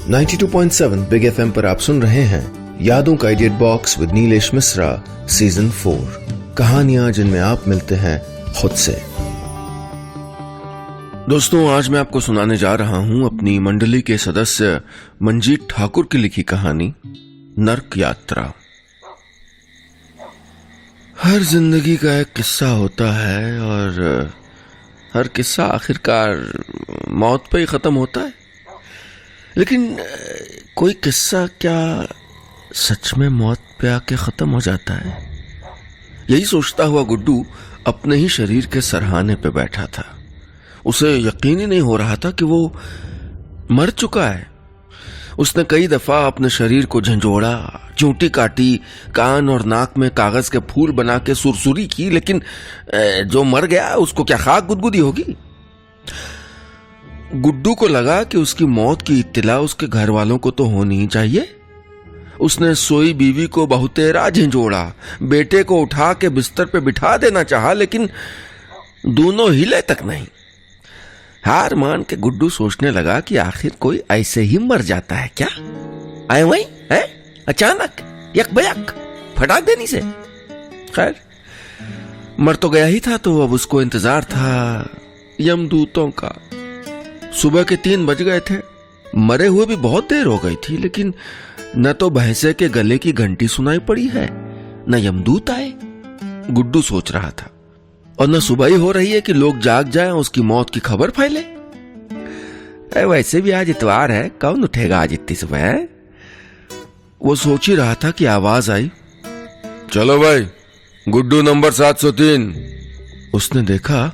92.7 big FM पर आप सुन रहे हैं यादों का edit box with Nilesh Mishra season 4। कहानियां जिनमें आप मिलते हैं खुद से। दोस्तों, आज मैं आपको सुनाने जा रहा हूं अपनी मंडली के सदस्य मंजीत ठाकुर की लिखी कहानी नर्क यात्रा। हर जिंदगी का एक किस्सा होता है और हर किस्सा आखिरकार मौत पे ही खत्म होता है। लेकिन कोई किस्सा क्या सच में मौत पे आके खत्म हो जाता है? यही सोचता हुआ गुड्डू अपने ही शरीर के सरहाने पे बैठा था। उसे यकीन ही नहीं हो रहा था कि वो मर चुका है। उसने कई दफा अपने शरीर को झंझोड़ा, चोटी काटी, कान और नाक में कागज के फूल बना के सुरसुरी की, लेकिन जो मर गया उसको क्या खाक गुदगुदी होगी? गुड्डू को लगा कि उसकी मौत की इत्तिला उसके घर वालों को तो होनी ही चाहिए। उसने सोई बीवी को बहुतेरा झंझोड़ा, बेटे को उठा के बिस्तर पे बिठा देना चाहा, लेकिन दोनों हिले तक नहीं। हार मान के गुड्डू सोचने लगा कि आखिर कोई ऐसे ही मर जाता है क्या? आए वही है अचानक यक बयक फटाक देनी से। खैर, मर तो गया ही था, तो अब उसको इंतजार था यमदूतों का। सुबह के 3 बज गए थे। मरे हुए भी बहुत देर हो गई थी, लेकिन न तो भैंसे के गले की घंटी सुनाई पड़ी है, न यमदूत आए। गुड्डू सोच रहा था, और न सुबह ही हो रही है कि लोग जाग जाएं, उसकी मौत की खबर फैले। वैसे भी आज इतवार है, कौन उठेगा आज इतनी सुबह? वो सोच ही रहा था कि आवाज आई, चलो भाई, गुड्डू नंबर 703। उसने देखा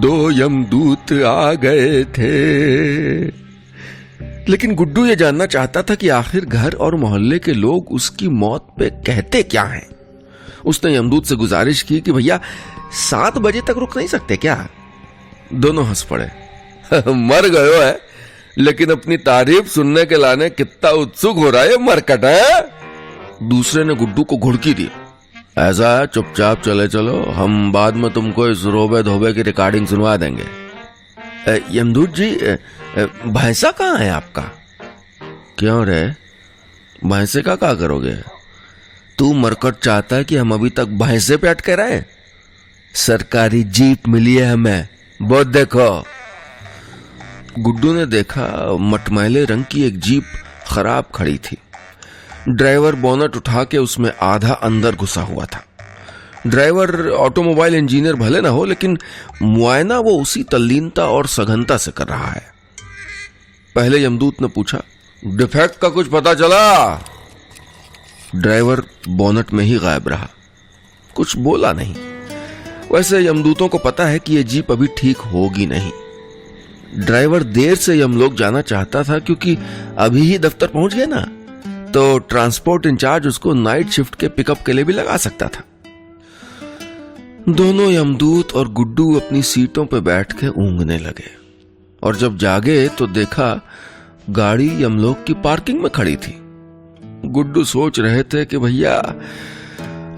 2 यमदूत आ गए थे। लेकिन गुड्डू ये जानना चाहता था कि आखिर घर और मोहल्ले के लोग उसकी मौत पे कहते क्या हैं। उसने यमदूत से गुजारिश की कि भैया 7 बजे तक रुक नहीं सकते क्या? दोनों हंस पड़े। मर गयो है, लेकिन अपनी तारीफ सुनने के लाने कितना उत्सुक हो रहा है मरकट है। दूसरे ने गुड्डू को घुड़की दी, ऐसा है चुपचाप चले चलो, हम बाद में तुमको इस रोबे धोबे की रिकॉर्डिंग सुनवा देंगे। यमदूत जी, भैंसा कहाँ है आपका? क्यों रे, भैंसे का क्या करोगे? तू मरकट चाहता है कि हम अभी तक भैंसे पे अटके रहे? सरकारी जीप मिली है हमें, बहुत देखो। गुड्डू ने देखा मटमैले रंग की एक जीप खराब खड़ी थी। ड्राइवर बोनट उठा के उसमें आधा अंदर घुसा हुआ था। ड्राइवर ऑटोमोबाइल इंजीनियर भले ना हो, लेकिन मुआयना वो उसी तल्लीनता और सघनता से कर रहा है। पहले यमदूत ने पूछा, डिफेक्ट का कुछ पता चला? ड्राइवर बोनट में ही गायब रहा, कुछ बोला नहीं। वैसे यमदूतों को पता है कि यह जीप अभी ठीक होगी नहीं। ड्राइवर देर से यमलोक जाना चाहता था, क्योंकि अभी ही दफ्तर पहुंच गए ना, तो ट्रांसपोर्ट इंचार्ज उसको नाइट शिफ्ट के पिकअप के लिए भी लगा सकता था। दोनों यमदूत और गुड्डू अपनी सीटों पर बैठ के ऊँघने लगे, और जब जागे तो देखा गाड़ी यमलोक की पार्किंग में खड़ी थी। गुड्डू सोच रहे थे कि भैया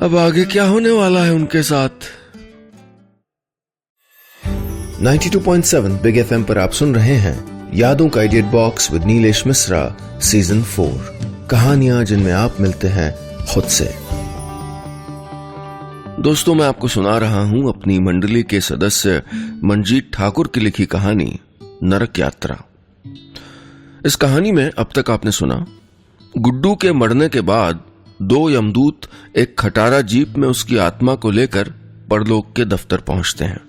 अब आगे क्या होने वाला है उनके साथ। 92.7 बिग एफएम पर आप सुन रहे हैं यादों का edit box with Nilesh Mishra season 4। कहानियां जिनमें आप मिलते हैं खुद से। दोस्तों, मैं आपको सुना रहा हूं अपनी मंडली के सदस्य मंजीत ठाकुर की लिखी कहानी नर्क यात्रा। इस कहानी में अब तक आपने सुना, गुड्डू के मरने के बाद 2 यमदूत एक खटारा जीप में उसकी आत्मा को लेकर परलोक के दफ्तर पहुंचते हैं।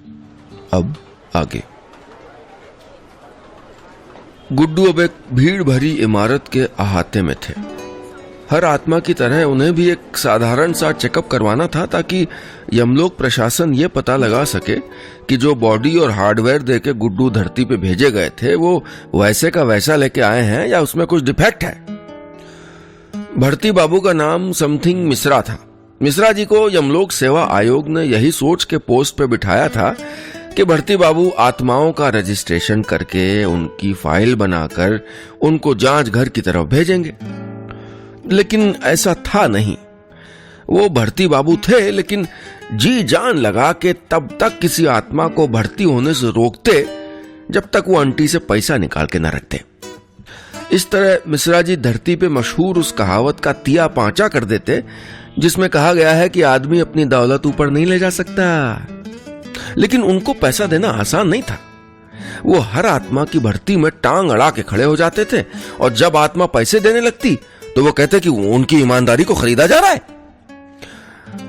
अब आगे। गुड्डू अब एक भीड़ भरी इमारत के अहाते में थे। हर आत्मा की तरह उन्हें भी एक साधारण सा चेकअप करवाना था, ताकि यमलोक प्रशासन ये पता लगा सके कि जो बॉडी और हार्डवेयर देके गुड्डू धरती पे भेजे गए थे वो वैसे का वैसा लेके आए हैं या उसमें कुछ डिफेक्ट है। भर्ती बाबू का नाम समथिंग मिश्रा था। मिश्रा जी को यमलोक सेवा आयोग ने यही सोच के पोस्ट पे बिठाया था कि भर्ती बाबू आत्माओं का रजिस्ट्रेशन करके उनकी फाइल बनाकर उनको जांच घर की तरफ भेजेंगे। लेकिन ऐसा था नहीं। वो भर्ती बाबू थे, लेकिन जी जान लगा के तब तक किसी आत्मा को भर्ती होने से रोकते जब तक वो आंटी से पैसा निकाल के न रखते। इस तरह मिश्रा जी धरती पे मशहूर उस कहावत का तिया पांचा कर देते जिसमें कहा गया है कि आदमी अपनी दौलत ऊपर नहीं ले जा सकता। लेकिन उनको पैसा देना आसान नहीं था। वो हर आत्मा की भर्ती में टांग अड़ा के खड़े हो जाते थे और जब आत्मा पैसे देने लगती तो वो कहते कि उनकी ईमानदारी को खरीदा जा रहा है।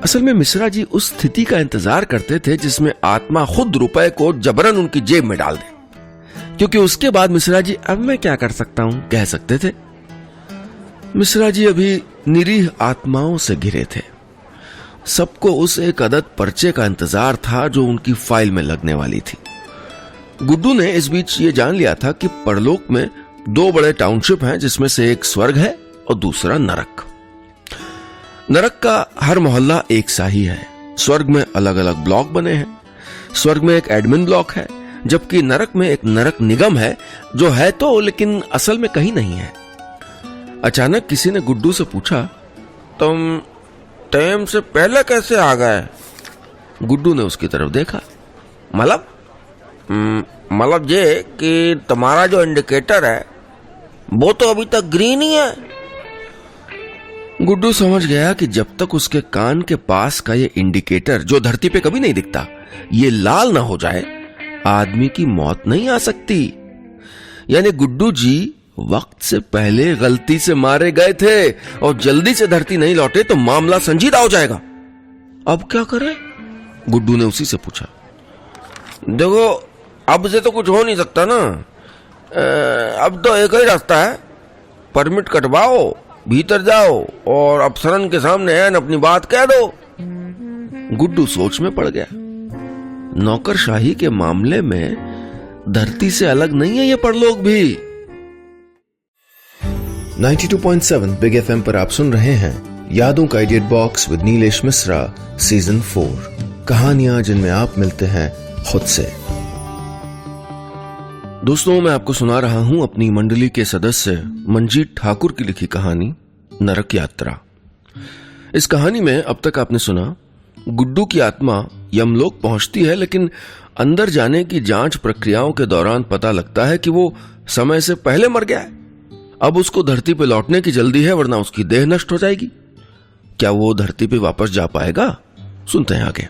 असल में मिश्रा जी उस स्थिति का इंतजार करते थे जिसमें आत्मा खुद रुपए को जबरन उनकी जेब में डाल दे, क्योंकि उसके बाद मिश्रा जी अब मैं क्या कर सकता हूं कह सकते थे। मिश्रा जी अभी निरीह आत्माओं से घिरे थे। सबको उस एक अदद पर्चे का इंतजार था जो उनकी फाइल में लगने वाली थी। गुड्डू ने इस बीच ये जान लिया था कि परलोक में 2 बड़े टाउनशिप हैं, जिसमें से एक स्वर्ग है और दूसरा नरक। नरक का हर मोहल्ला एक सा ही है। स्वर्ग में अलग अलग ब्लॉक बने हैं। स्वर्ग में एक एडमिन ब्लॉक है, जबकि नरक में एक नरक निगम है जो है तो लेकिन असल में कहीं नहीं है। अचानक किसी ने गुड्डू से पूछा, तुम टाइम से पहले कैसे आ गए? गुड्डू ने उसकी तरफ देखा। मतलब ये कि तुम्हारा जो इंडिकेटर है वो तो अभी तक ग्रीन ही है। गुड्डू समझ गया कि जब तक उसके कान के पास का ये इंडिकेटर, जो धरती पे कभी नहीं दिखता, ये लाल ना हो जाए, आदमी की मौत नहीं आ सकती। यानी गुड्डू जी वक्त से पहले गलती से मारे गए थे और जल्दी से धरती नहीं लौटे तो मामला संजीदा हो जाएगा। अब क्या करें? गुड्डू ने उसी से पूछा। देखो, अब से तो कुछ हो नहीं सकता ना। अब तो एक ही रास्ता है, परमिट कटवाओ, भीतर जाओ और अफसरन के सामने ऐन अपनी बात कह दो। गुड्डू सोच में पड़ गया। नौकरशाही के मामले में धरती से अलग नहीं है ये परलोक भी। 92.7 बिग एफएम पर आप सुन रहे हैं यादों का idiot box with Nilesh Mishra season 4, कहानियां जिनमें आप मिलते हैं खुद से। दोस्तों, मैं आपको सुना रहा हूं अपनी मंडली के सदस्य मंजीत ठाकुर की लिखी कहानी नरक यात्रा। इस कहानी में अब तक आपने सुना, गुड्डू की आत्मा यमलोक पहुंचती है, लेकिन अंदर जाने की जांच प्रक्रियाओं के दौरान पता लगता है कि वो समय से पहले मर गया है। अब उसको धरती पे लौटने की जल्दी है, वरना उसकी देह नष्ट हो जाएगी। क्या वो धरती पे वापस जा पाएगा? सुनते हैं आगे।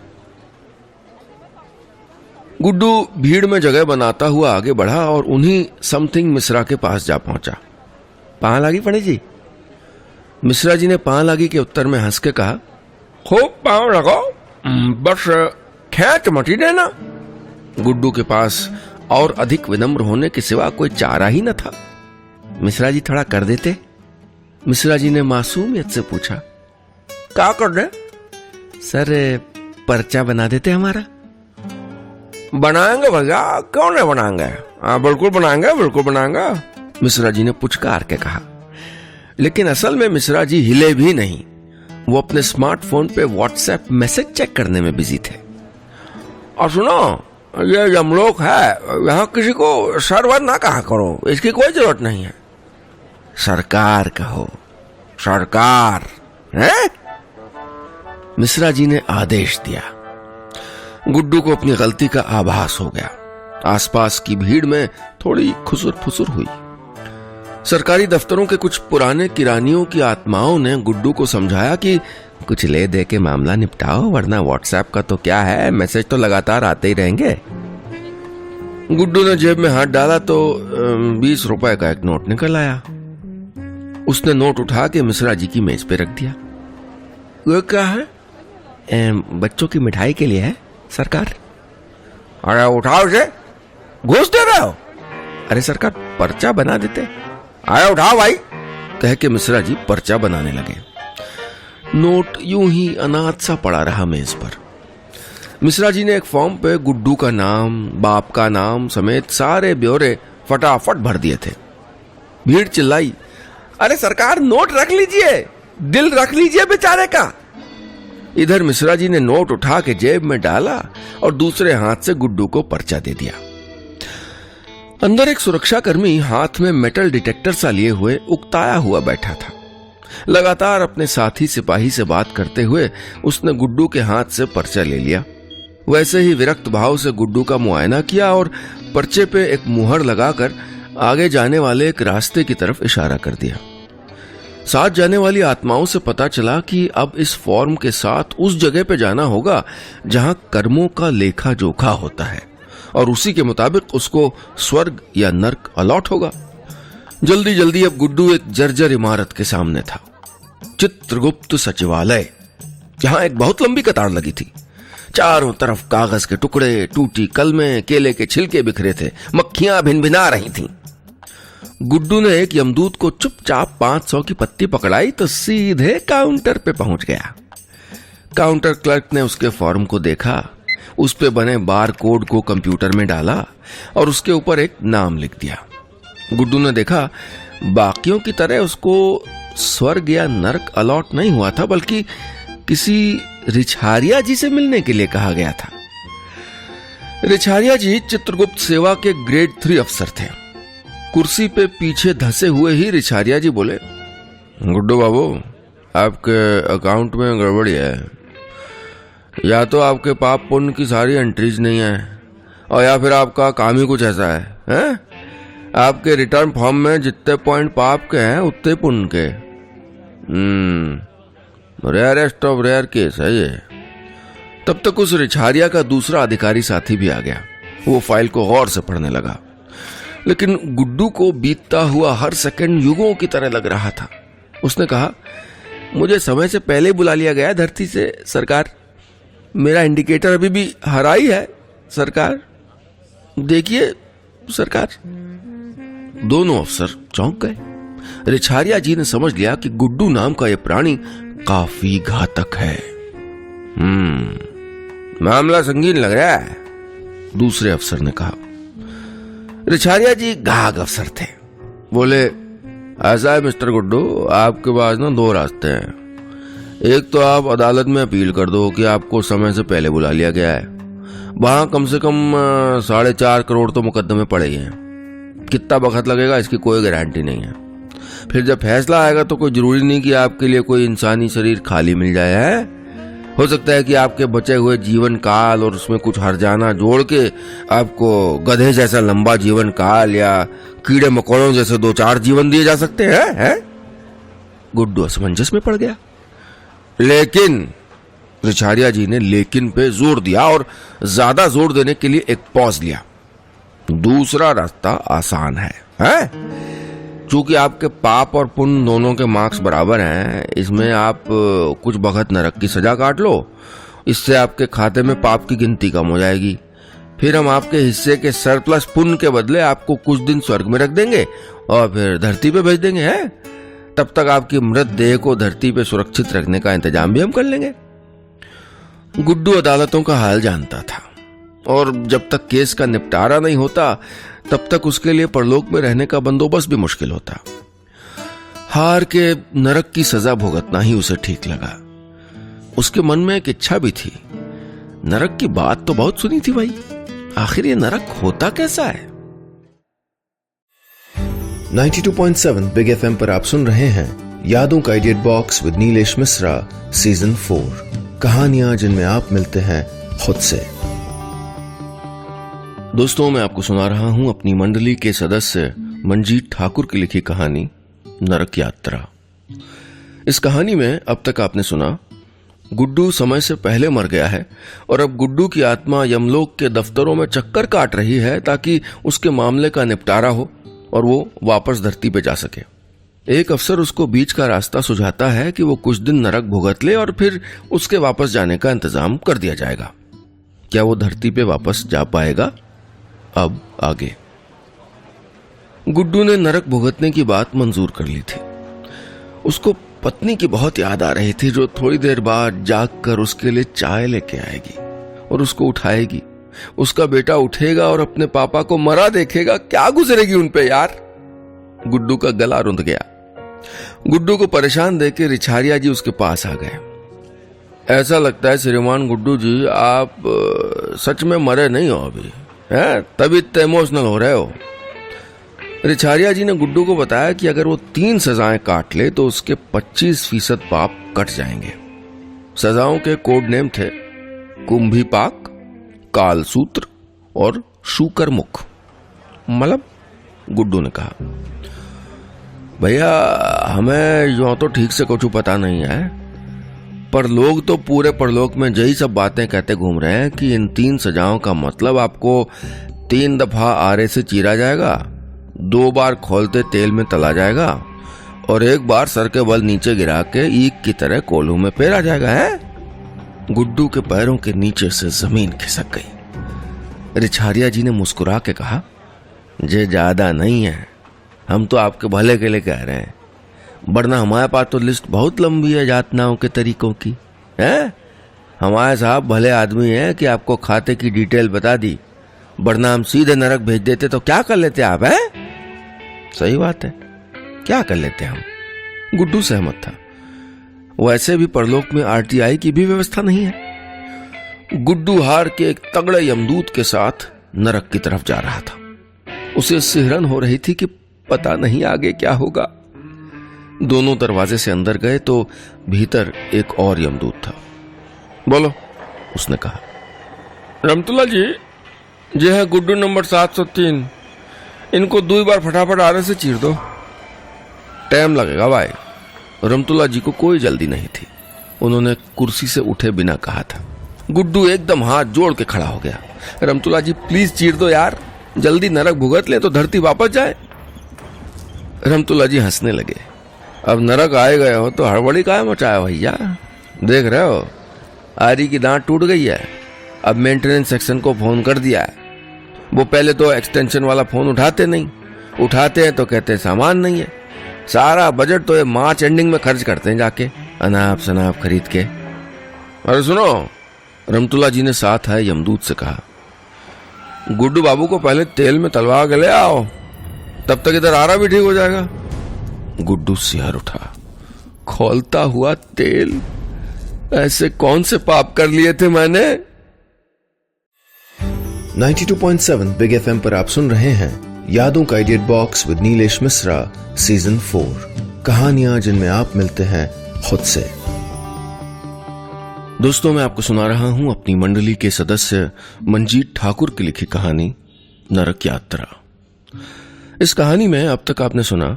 गुड्डू भीड़ में जगह बनाता हुआ आगे बढ़ा और उन्हीं समथिंग मिश्रा के पास जा पहुंचा। पां लागी पंडित जी? मिश्रा जी ने पां लागी के उत्तर में हंस के कहा, खूब पांव लगाओ, बस खैच मटी देना। गुड्डू के पास और अधिक विनम्र होने के सिवा कोई चारा ही न था। मिश्रा जी थोड़ा कर देते? मिश्रा जी ने मासूमियत से पूछा। क्या कर दे? सर, पर्चा बना देते हमारा। बनाएंगे भैया, क्यों नहीं बनाएंगे? बिल्कुल बनाएंगे, बिल्कुल बनाएंगे, मिश्रा जी ने पुचकार के कहा। लेकिन असल में मिश्रा जी हिले भी नहीं। वो अपने स्मार्टफोन पे व्हाट्सएप मैसेज चेक करने में बिजी थे। और सुनो, ये यमलोक है, यहाँ किसी को सरवर ना कहा करो, इसकी कोई जरूरत नहीं है। सरकार कहो। सरकार है? मिश्रा जी ने आदेश दिया। गुड्डू को अपनी गलती का आभास हो गया। आसपास की भीड़ में थोड़ी खुसुर फुसुर हुई। सरकारी दफ्तरों के कुछ पुराने किरानियों की आत्माओं ने गुड्डू को समझाया कि कुछ ले दे के मामला निपटाओ, वरना व्हाट्सएप का तो क्या है, मैसेज तो लगातार आते ही रहेंगे। गुड्डू ने जेब में हाथ डाला तो 20 रुपए का एक नोट निकल आया। उसने नोट उठा के मिश्रा जी की मेज पे रख दिया। ये क्या है? बच्चों की मिठाई के लिए है सरकार। अरे उठाओ इसे, घूस दे रहे हो? अरे सरकार, पर्चा बना देते। अरे उठाओ भाई, कह के मिश्रा जी पर्चा बनाने लगे। नोट यूं ही अनाथ सा पड़ा रहा मेज पर। मिश्रा जी ने एक फॉर्म पे गुड्डू का नाम, बाप का नाम समेत सारे ब्यौरे फटाफट भर दिए थे। भीड़ चिल्लाई, अरे सरकार, नोट रख लीजिए, दिल रख लीजिए बेचारे का। इधर मिश्रा जी ने नोट उठा के जेब में डाला और दूसरे हाथ से गुड्डू को पर्चा दे दिया। अंदर एक सुरक्षाकर्मी हाथ में मेटल डिटेक्टर सा लिए हुए उकताया हुआ बैठा था। लगातार अपने साथी सिपाही से बात करते हुए उसने गुड्डू के हाथ से पर्चा ले लिया। वैसे ही विरक्त भाव से गुड्डू का मुआयना किया और पर्चे पे एक मुहर लगाकर आगे जाने वाले एक रास्ते की तरफ इशारा कर दिया। साथ जाने वाली आत्माओं से पता चला कि अब इस फॉर्म के साथ उस जगह पे जाना होगा जहां कर्मों का लेखा जोखा होता है और उसी के मुताबिक उसको स्वर्ग या नर्क अलॉट होगा। जल्दी जल्दी अब गुड्डू एक जर्जर इमारत के सामने था, चित्रगुप्त सचिवालय, जहां एक बहुत लंबी कतार लगी थी। चारों तरफ कागज के टुकड़े, टूटी कलमें, केले के छिलके बिखरे थे, मक्खियां भिनभिना रही थीं। गुड्डू ने एक यमदूत को चुपचाप 500 की पत्ती पकड़ाई तो सीधे काउंटर पे पहुंच गया। काउंटर क्लर्क ने उसके फॉर्म को देखा, उस पे बने बार कोड को कंप्यूटर में डाला और उसके ऊपर एक नाम लिख दिया। गुड्डू ने देखा बाकियों की तरह उसको स्वर्ग या नरक अलॉट नहीं हुआ था, बल्कि किसी रिछारिया जी से मिलने के लिए कहा गया था। रिछारिया जी चित्रगुप्त सेवा के ग्रेड 3 अफसर थे। कुर्सी पे पीछे धसे हुए ही रिछारिया जी बोले, गुड्डू बाबू, आपके अकाउंट में गड़बड़ी है। या तो आपके पाप पुण्य की सारी एंट्रीज नहीं है, और या फिर आपका काम ही कुछ ऐसा है? आपके रिटर्न फॉर्म में जितने पॉइंट पाप के हैं उतने पुण्य के। रेयरेस्ट ऑफ रेयर केस है ये। तब तक उस रिछारिया का दूसरा अधिकारी साथी भी आ गया। वो फाइल को गौर से पढ़ने लगा, लेकिन गुड्डू को बीतता हुआ हर सेकंड युगों की तरह लग रहा था। उसने कहा, मुझे समय से पहले बुला लिया गया धरती से सरकार। मेरा इंडिकेटर अभी भी हरा ही है सरकार, देखिए सरकार। दोनों अफसर चौंक गए। रिछारिया जी ने समझ लिया कि गुड्डू नाम का यह प्राणी काफी घातक है। मामला संगीन लग रहा है, दूसरे अफसर ने कहा। रिछारिया जी गाग अफसर थे। बोले, ऐसा है मिस्टर गुड्डू, आपके पास ना 2 रास्ते हैं। एक तो आप अदालत में अपील कर दो कि आपको समय से पहले बुला लिया गया है। वहां कम से कम 4.5 करोड़ तो मुकदमे पड़े ही हैं। कितना वक्त लगेगा इसकी कोई गारंटी नहीं है। फिर जब फैसला आएगा तो कोई जरूरी नहीं कि आपके लिए कोई इंसानी शरीर खाली मिल जाए है। हो सकता है कि आपके बचे हुए जीवन काल और उसमें कुछ हर्जाना जोड़ के आपको गधे जैसा लंबा जीवन काल या कीड़े मकोड़ों जैसे 2-4 जीवन दिए जा सकते हैं। गुड्डू असमंजस में पड़ गया। लेकिन रिछारिया जी ने लेकिन पे जोर दिया और ज्यादा जोर देने के लिए एक पॉज लिया। दूसरा रास्ता आसान है? चूंकि आपके पाप और पुण्य दोनों के मार्क्स बराबर हैं, इसमें आप कुछ वक्त नरक की सजा काट लो। इससे आपके खाते में पाप की गिनती कम हो जाएगी। फिर हम आपके हिस्से के सरप्लस पुण्य के बदले आपको कुछ दिन स्वर्ग में रख देंगे और फिर धरती पे भेज देंगे। तब तक आपकी मृत देह को धरती पे सुरक्षित रखने का इंतजाम भी हम कर लेंगे। गुड्डू अदालतों का हाल जानता था और जब तक केस का निपटारा नहीं होता तब तक उसके लिए परलोक में रहने का बंदोबस्त भी मुश्किल होता। हार के नरक की सजा भुगतना ही उसे ठीक लगा। उसके मन में एक इच्छा भी थी। नरक की बात तो बहुत सुनी थी भाई, आखिर ये नरक होता कैसा है? 92.7 बिग एफएम पर आप सुन रहे हैं यादों का edit box with Nilesh Mishra season 4, कहानियां जिनमें आप मिलते हैं खुद से। दोस्तों, मैं आपको सुना रहा हूं अपनी मंडली के सदस्य मंजीत ठाकुर की लिखी कहानी नरक यात्रा। इस कहानी में अब तक आपने सुना गुड्डू समय से पहले मर गया है और अब गुड्डू की आत्मा यमलोक के दफ्तरों में चक्कर काट रही है ताकि उसके मामले का निपटारा हो और वो वापस धरती पे जा सके। एक अफसर उसको बीच का रास्ता सुझाता है कि वो कुछ दिन नरक भुगत ले और फिर उसके वापस जाने का इंतजाम कर दिया जाएगा। क्या वो धरती पे वापस जा पाएगा? अब आगे। गुड्डू ने नरक भुगतने की बात मंजूर कर ली थी। उसको पत्नी की बहुत याद आ रही थी, जो थोड़ी देर बाद जागकर उसके लिए चाय लेके आएगी और उसको उठाएगी। उसका बेटा उठेगा और अपने पापा को मरा देखेगा। क्या गुजरेगी उन पे यार। गुड्डू का गला रुंध गया। गुड्डू को परेशान देख रिछारिया जी उसके पास आ गए। ऐसा लगता है श्रीमान गुड्डू जी, आप सच में मरे नहीं हो अभी, तभी इतने इमोशनल हो रहे हो। रिछारिया जी ने गुड्डू को बताया कि अगर वो 3 सजाएं काट ले तो उसके 25% पाप कट जाएंगे। सजाओं के कोड नेम थे कुंभीपाक, कालसूत्र और शूकर मुख। मतलब गुड्डू ने कहा। भैया हमें यूं तो ठीक से कुछ पता नहीं है, पर लोग तो पूरे परलोक में यही सब बातें कहते घूम रहे हैं कि इन 3 सजाओं का मतलब आपको 3 दफा आरे से चीरा जाएगा, 2 बार खोलते तेल में तला जाएगा और 1 बार सर के बल नीचे गिरा के ईख की तरह कोल्हू में पेरा जाएगा। है गुड्डू के पैरों के नीचे से जमीन खिसक गई। रिछारिया जी ने मुस्कुरा के कहा, जे ज्यादा नहीं है, हम तो आपके भले के लिए कह रहे हैं, वरना हमारे पास तो लिस्ट बहुत लंबी है यातनाओं के तरीकों की। है हमारे साहब भले आदमी हैं कि आपको खाते की डिटेल बता दी, वरना हम सीधे नरक भेज देते तो क्या कर लेते आप? है सही बात है, क्या कर लेते हम? गुड्डू सहमत था। वैसे भी परलोक में आरटीआई की भी व्यवस्था नहीं है। गुड्डू हार के एक तगड़े यमदूत के साथ नरक की तरफ जा रहा था। उसे सिहरन हो रही थी कि पता नहीं आगे क्या होगा। दोनों दरवाजे से अंदर गए तो भीतर एक और यमदूत था। बोलो, उसने कहा। रमतुल्ला जी, ये है गुड्डू नंबर 703, इनको 2 बार फटाफट आरे से चीर दो। टाइम लगेगा भाई। रमतुल्ला जी को कोई जल्दी नहीं थी। उन्होंने कुर्सी से उठे बिना कहा था। गुड्डू एकदम हाथ जोड़ के खड़ा हो गया। रमतुल्ला जी प्लीज चीर दो यार, जल्दी नरक भुगत ले तो धरती वापस जाए। रमतुल्ला जी हंसने लगे। अब नरक आए गए हो तो हड़बड़ी काहे मचाया भैया? देख रहे हो आरी की दांत टूट गई है। अब मेंटेनेंस सेक्शन को फोन कर दिया है। वो पहले तो एक्सटेंशन वाला फोन उठाते नहीं, उठाते हैं तो कहते सामान नहीं है। सारा बजट तो ये मार्च एंडिंग में खर्च करते हैं जाके अनाप शनाप खरीद के। अरे सुनो, रमतुल्ला जी ने साथ आए यमदूत से कहा, गुड्डू बाबू को पहले तेल में तलवा के ले आओ, तब तक इधर आरा भी ठीक हो जाएगा। गुड्डू सिहर उठा। खोलता हुआ तेल? ऐसे कौन से पाप कर लिए थे मैंने? 92.7 बिग एफएम पर आप सुन रहे हैं यादों का idiot box with Nilesh Mishra season 4, कहानियां जिनमें आप मिलते हैं खुद से। दोस्तों, मैं आपको सुना रहा हूं अपनी मंडली के सदस्य मंजीत ठाकुर की लिखी कहानी नरक यात्रा। इस कहानी में अब तक आपने सुना,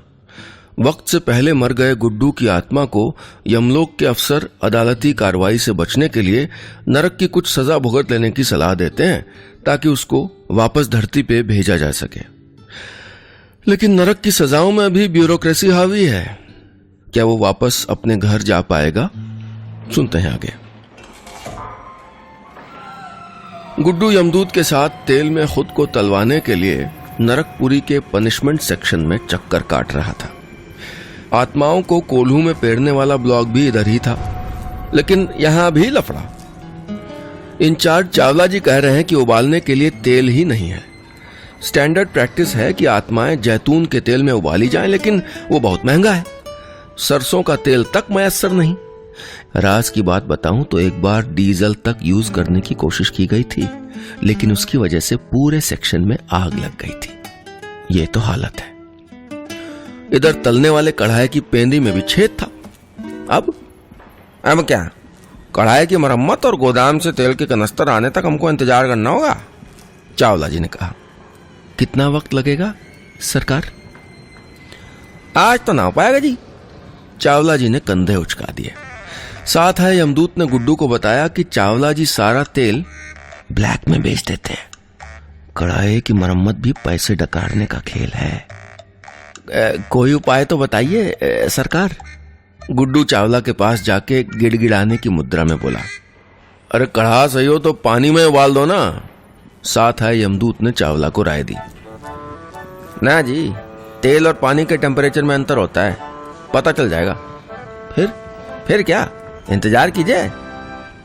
वक्त से पहले मर गए गुड्डू की आत्मा को यमलोक के अफसर अदालती कार्रवाई से बचने के लिए नरक की कुछ सजा भुगत लेने की सलाह देते हैं ताकि उसको वापस धरती पे भेजा जा सके। लेकिन नरक की सजाओं में भी ब्यूरोक्रेसी हावी है। क्या वो वापस अपने घर जा पाएगा? सुनते हैं आगे। गुड्डू यमदूत के साथ तेल में खुद को तलवाने के लिए नरकपुरी के पनिशमेंट सेक्शन में चक्कर काट रहा था। आत्माओं को कोल्हू में पेरने वाला ब्लॉक भी इधर ही था, लेकिन यहां भी लफड़ा। इंचार्ज चावला जी कह रहे हैं कि उबालने के लिए तेल ही नहीं है। स्टैंडर्ड प्रैक्टिस है कि आत्माएं जैतून के तेल में उबाली जाएं, लेकिन वो बहुत महंगा है। सरसों का तेल तक मयस्सर नहीं। राज की बात बताऊं तो एक बार डीजल तक यूज करने की कोशिश की गई थी, लेकिन उसकी वजह से पूरे सेक्शन में आग लग गई थी। ये तो हालत है। इधर तलने वाले कढ़ाई की पेंदी में भी छेद था। अब क्या कढ़ाई की मरम्मत और गोदाम से तेल के कनस्तर आने तक हमको इंतजार करना होगा? चावला जी ने कहा। कितना वक्त लगेगा सरकार? आज तो ना हो पाएगा जी। चावला जी ने कंधे उचका दिए। साथ है यमदूत ने गुड्डू को बताया कि चावला जी सारा तेल ब्लैक में बेच देते हैं। कढ़ाई की मरम्मत भी पैसे डकारने का खेल है। कोई उपाय तो बताइए सरकार। गुड्डू चावला के पास जाके गिड़गिड़ाने की मुद्रा में बोला। अरे कढ़ा सही हो तो पानी में उबाल दो ना। साथ है यमदूत ने चावला को राय दी। ना जी, तेल और पानी के टेम्परेचर में अंतर होता है, पता चल जाएगा। फिर क्या, इंतजार कीजिए।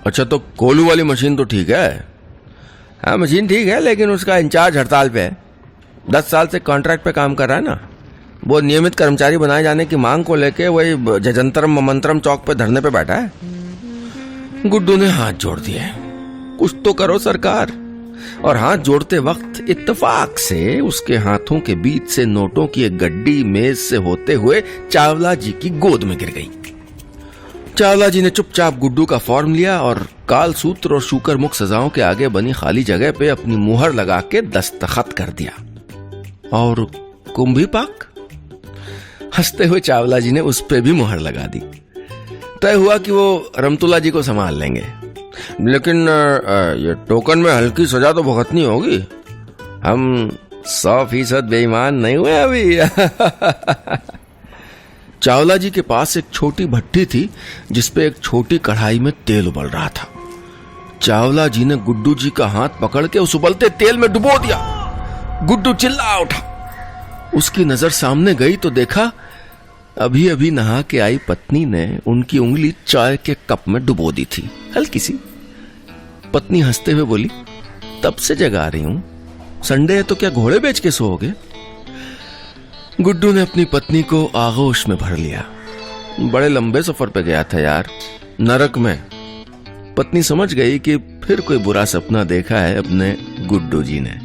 अच्छा, तो कोल्हू वाली मशीन तो ठीक है? हाँ, मशीन ठीक है, लेकिन उसका इंचार्ज हड़ताल पे है। 10 साल से कॉन्ट्रैक्ट पे काम कर रहा है ना। वो नियमित कर्मचारी बनाए जाने की मांग को लेके वही जजंतरम ममंतरम चौक पे धरने पे बैठा है। गुड्डू ने हाथ जोड़ दिए। कुछ तो करो सरकार। और हाथ जोड़ते वक्त इत्तेफाक से उसके हाथों के बीच से नोटों की एक गड्डी मेज से होते हुए चावला जी की गोद में गिर गई। चावला जी ने चुपचाप गुड्डू का फॉर्म लिया और काल सूत्र और शूकर मुख सजाओं के आगे बनी खाली जगह पे अपनी मुहर लगा के दस्तखत कर दिया। और कुंभी पाक? हंसते हुए चावला जी ने उस पे भी मुहर लगा दी। तय हुआ कि वो रमतुल्ला जी को संभाल लेंगे। लेकिन ये टोकन में हल्की सजा तो भुगतनी होगी। हम 100% बेईमान नहीं हुए अभी। चावला जी के पास एक छोटी भट्टी थी जिसपे एक छोटी कढ़ाई में तेल उबल रहा था। चावला जी ने गुड्डू जी का हाथ पकड़ के उस उबलते तेल में डुबो दिया। गुड्डू चिल्ला उठा। उसकी नजर सामने गई तो देखा अभी अभी नहा के आई पत्नी ने उनकी उंगली चाय के कप में डुबो दी थी, हल्की सी। पत्नी हंसते हुए बोली, तब से जगा रही हूं, संडे है तो क्या घोड़े बेच के सोओगे? गुड्डू ने अपनी पत्नी को आगोश में भर लिया। बड़े लंबे सफर पे गया था यार, नरक में। पत्नी समझ गई कि फिर कोई बुरा सपना देखा है अपने गुड्डू जी ने।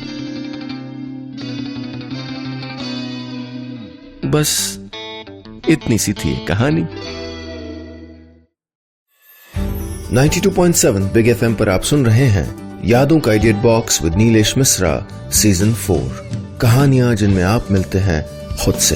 बस इतनी सी थी कहानी। 92.7 बिग एफएम पर आप सुन रहे हैं यादों का idea box with Nilesh Mishra season 4, कहानियां जिनमें आप मिलते हैं खुद से।